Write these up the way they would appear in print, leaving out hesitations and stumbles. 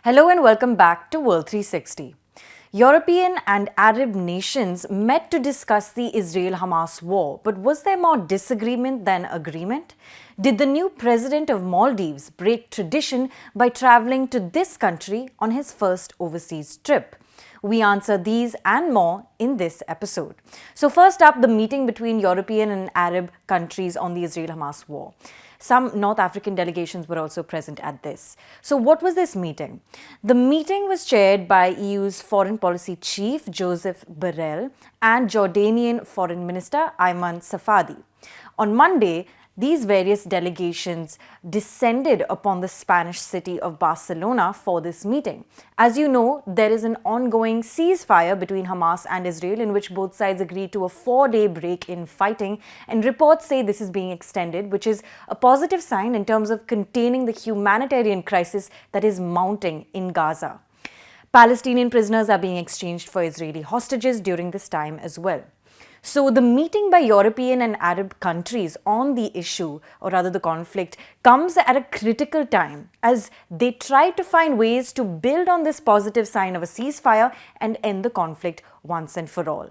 Hello and welcome back to World 360. European and Arab nations met to discuss the Israel-Hamas war, but was there more disagreement than agreement? Did the new president of Maldives break tradition by traveling to this country on his first overseas trip? We answer these and more in this episode. So first up, the meeting between European and Arab countries on the Israel-Hamas war. Some North African delegations were also present at this. So what was this meeting? The meeting was chaired by EU's Foreign Policy Chief, Joseph Borrell, and Jordanian Foreign Minister, Ayman Safadi. On Monday, these various delegations descended upon the Spanish city of Barcelona for this meeting. As you know, there is an ongoing ceasefire between Hamas and Israel in which both sides agreed to a 4-day break in fighting, and reports say this is being extended, which is a positive sign in terms of containing the humanitarian crisis that is mounting in Gaza. Palestinian prisoners are being exchanged for Israeli hostages during this time as well. So the meeting by European and Arab countries on the issue, or rather the conflict, comes at a critical time as they try to find ways to build on this positive sign of a ceasefire and end the conflict once and for all.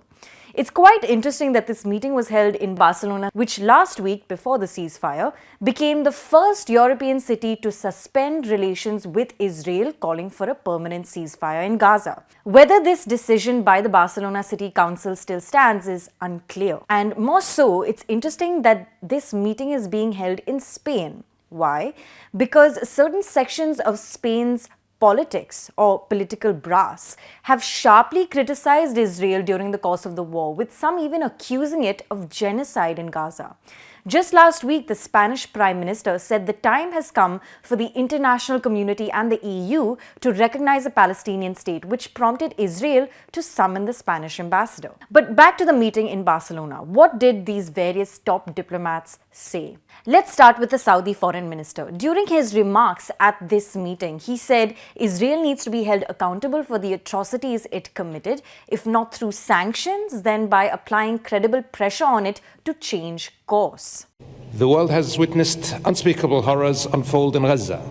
It's quite interesting that this meeting was held in Barcelona, which last week, before the ceasefire, became the first European city to suspend relations with Israel, calling for a permanent ceasefire in Gaza. Whether this decision by the Barcelona City Council still stands is unclear. And more so, it's interesting that this meeting is being held in Spain. Why? Because certain sections of Spain's politics or political brass have sharply criticized Israel during the course of the war, with some even accusing it of genocide in Gaza. Just last week, the Spanish Prime Minister said the time has come for the international community and the EU to recognize a Palestinian state, which prompted Israel to summon the Spanish ambassador. But back to the meeting in Barcelona. What did these various top diplomats say? Let's start with the Saudi Foreign Minister. During his remarks at this meeting, he said Israel needs to be held accountable for the atrocities it committed, if not through sanctions, then by applying credible pressure on it to change course. The world has witnessed unspeakable horrors unfold in Gaza,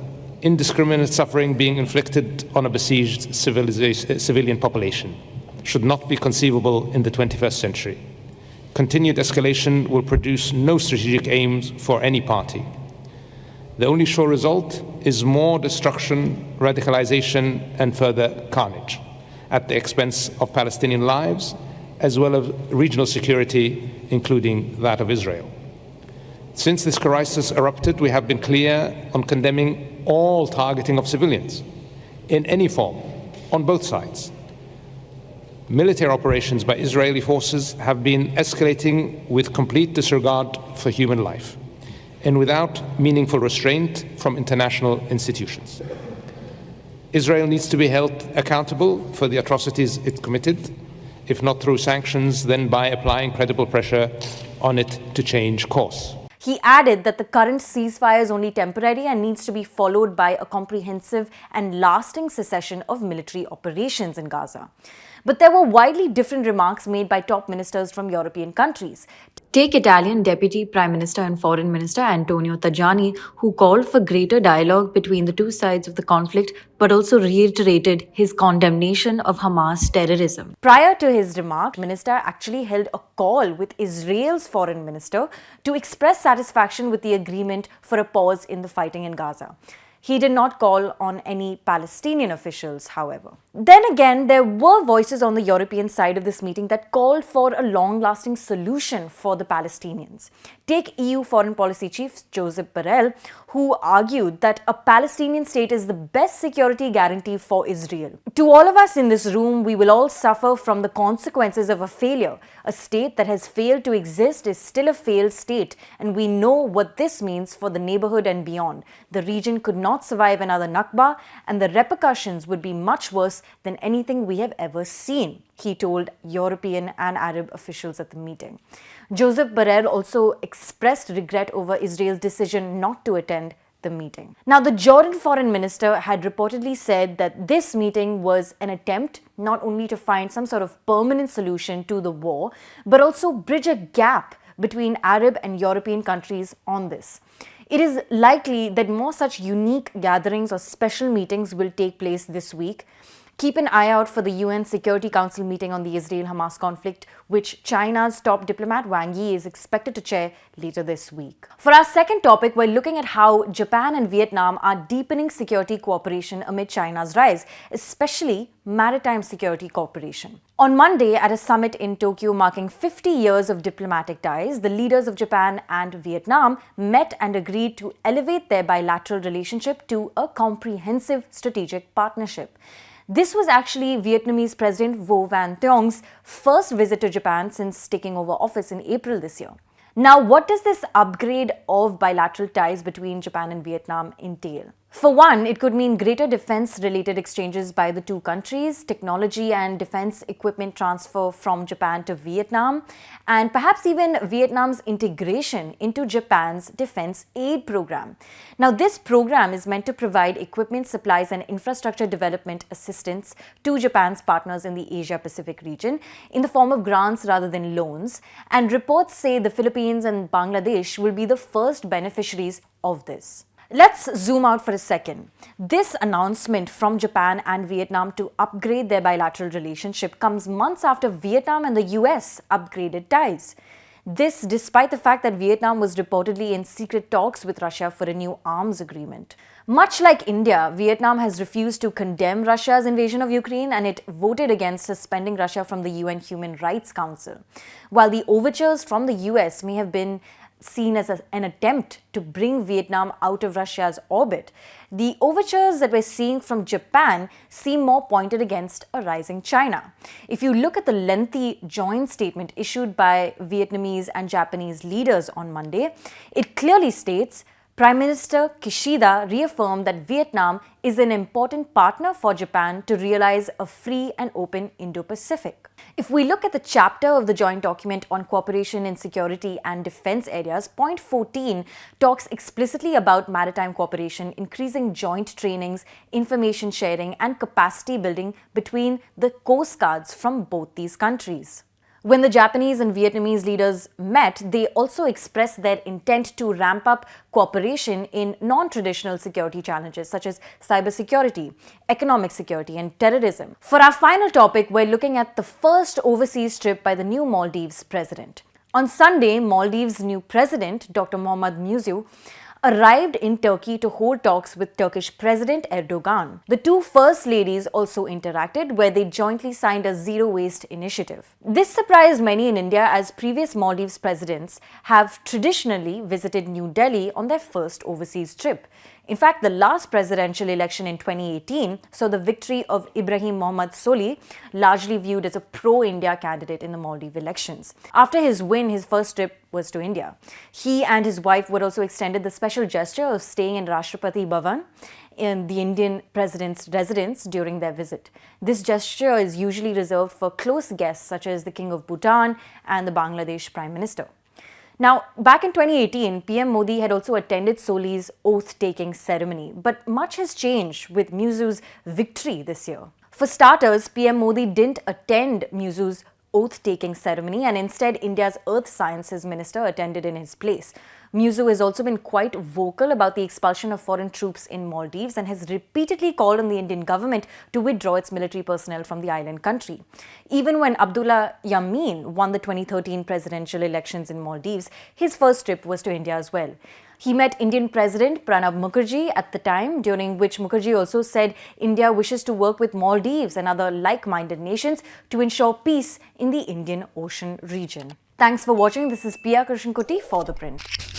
indiscriminate suffering being inflicted on a besieged civilian population. Should not be conceivable in the 21st century. Continued escalation will produce no strategic aims for any party. The only sure result is more destruction, radicalization, and further carnage at the expense of Palestinian lives, as well as regional security, including that of Israel. Since this crisis erupted, we have been clear on condemning all targeting of civilians in any form, on both sides. Military operations by Israeli forces have been escalating with complete disregard for human life and without meaningful restraint from international institutions. Israel needs to be held accountable for the atrocities it committed, if not through sanctions, then by applying credible pressure on it to change course. He added that the current ceasefire is only temporary and needs to be followed by a comprehensive and lasting cessation of military operations in Gaza. But there were widely different remarks made by top ministers from European countries. Take Italian Deputy Prime Minister and Foreign Minister Antonio Tajani, who called for greater dialogue between the two sides of the conflict, but also reiterated his condemnation of Hamas terrorism. Prior to his remark, the minister actually held a call with Israel's foreign minister to express satisfaction with the agreement for a pause in the fighting in Gaza. He did not call on any Palestinian officials, however. Then again, there were voices on the European side of this meeting that called for a long-lasting solution for the Palestinians. Take EU Foreign Policy Chief Joseph Borrell, who argued that a Palestinian state is the best security guarantee for Israel. To all of us in this room, we will all suffer from the consequences of a failure. A state that has failed to exist is still a failed state, and we know what this means for the neighborhood and beyond. The region could not survive another Nakba, and the repercussions would be much worse than anything we have ever seen, he told European and Arab officials at the meeting. Joseph Borrell also expressed regret over Israel's decision not to attend the meeting. Now, the Jordan foreign minister had reportedly said that this meeting was an attempt not only to find some sort of permanent solution to the war, but also bridge a gap between Arab and European countries on this. It is likely that more such unique gatherings or special meetings will take place this week. Keep an eye out for the UN Security Council meeting on the Israel-Hamas conflict, which China's top diplomat Wang Yi is expected to chair later this week. For our second topic, we're looking at how Japan and Vietnam are deepening security cooperation amid China's rise, especially maritime security cooperation. On Monday, at a summit in Tokyo marking 50 years of diplomatic ties, the leaders of Japan and Vietnam met and agreed to elevate their bilateral relationship to a comprehensive strategic partnership. This was actually Vietnamese President Vo Van Thiong's first visit to Japan since taking over office in April this year. Now, what does this upgrade of bilateral ties between Japan and Vietnam entail? For one, it could mean greater defense-related exchanges by the two countries, technology and defense equipment transfer from Japan to Vietnam, and perhaps even Vietnam's integration into Japan's defense aid program. Now, this program is meant to provide equipment, supplies, and infrastructure development assistance to Japan's partners in the Asia-Pacific region in the form of grants rather than loans, and reports say the Philippines and Bangladesh will be the first beneficiaries of this. Let's zoom out for a second. This announcement from Japan and Vietnam to upgrade their bilateral relationship comes months after Vietnam and the US upgraded ties. This despite the fact that Vietnam was reportedly in secret talks with Russia for a new arms agreement. Much like India, Vietnam has refused to condemn Russia's invasion of Ukraine, and it voted against suspending Russia from the UN Human Rights Council. While the overtures from the US may have been seen as an attempt to bring Vietnam out of Russia's orbit, the overtures that we're seeing from Japan seem more pointed against a rising China. If you look at the lengthy joint statement issued by Vietnamese and Japanese leaders on Monday, it clearly states Prime Minister Kishida reaffirmed that Vietnam is an important partner for Japan to realize a free and open Indo-Pacific. If we look at the chapter of the joint document on cooperation in security and defense areas, point 14 talks explicitly about maritime cooperation, increasing joint trainings, information sharing, and capacity building between the coast guards from both these countries. When the Japanese and Vietnamese leaders met, they also expressed their intent to ramp up cooperation in non-traditional security challenges such as cybersecurity, economic security, and terrorism. For our final topic, we're looking at the first overseas trip by the new Maldives president. On Sunday, Maldives' new president, Dr. Mohammad Muziu, arrived in Turkey to hold talks with Turkish President Erdogan. The two first ladies also interacted, where they jointly signed a zero-waste initiative. This surprised many in India, as previous Maldives presidents have traditionally visited New Delhi on their first overseas trip. In fact, the last presidential election in 2018 saw the victory of Ibrahim Mohammad Soli, largely viewed as a pro-India candidate in the Maldives elections. After his win, his first trip was to India. He and his wife were also extended the special gesture of staying in Rashtrapati Bhavan, in the Indian president's residence, during their visit. This gesture is usually reserved for close guests such as the King of Bhutan and the Bangladesh Prime Minister. Now, back in 2018, PM Modi had also attended Soli's oath-taking ceremony, but much has changed with Muziu's victory this year. For starters, PM Modi didn't attend Muziu's oath-taking ceremony, and instead India's Earth Sciences Minister attended in his place. Muziu has also been quite vocal about the expulsion of foreign troops in Maldives and has repeatedly called on the Indian government to withdraw its military personnel from the island country. Even when Abdullah Yameen won the 2013 presidential elections in Maldives, his first trip was to India as well. He met Indian President Pranab Mukherjee at the time, during which Mukherjee also said India wishes to work with Maldives and other like-minded nations to ensure peace in the Indian Ocean region. Thanks for watching. This is Pia Krishnankutty for ThePrint.